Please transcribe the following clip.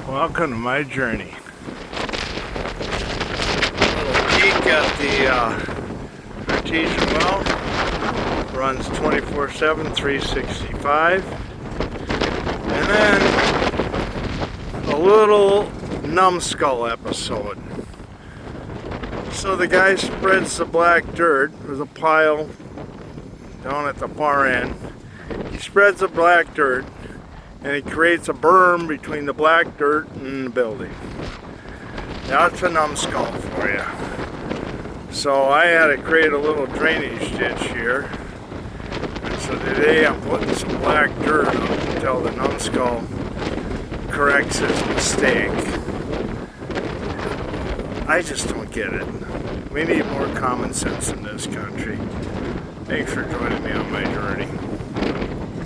Welcome to my journey. A little peek at the artesian well. Runs 24/7, 365. And then a little numbskull episode. So the guy spreads the black dirt. There's a pile down at the far end. He spreads the black dirt and he creates a berm between the black dirt and the building. That's a numbskull for you. So I had to create a little drainage ditch here. And so today I'm putting some black dirt up until the numbskull corrects his mistake. I just don't get it. We need more common sense in this country. Thanks for joining me on my journey.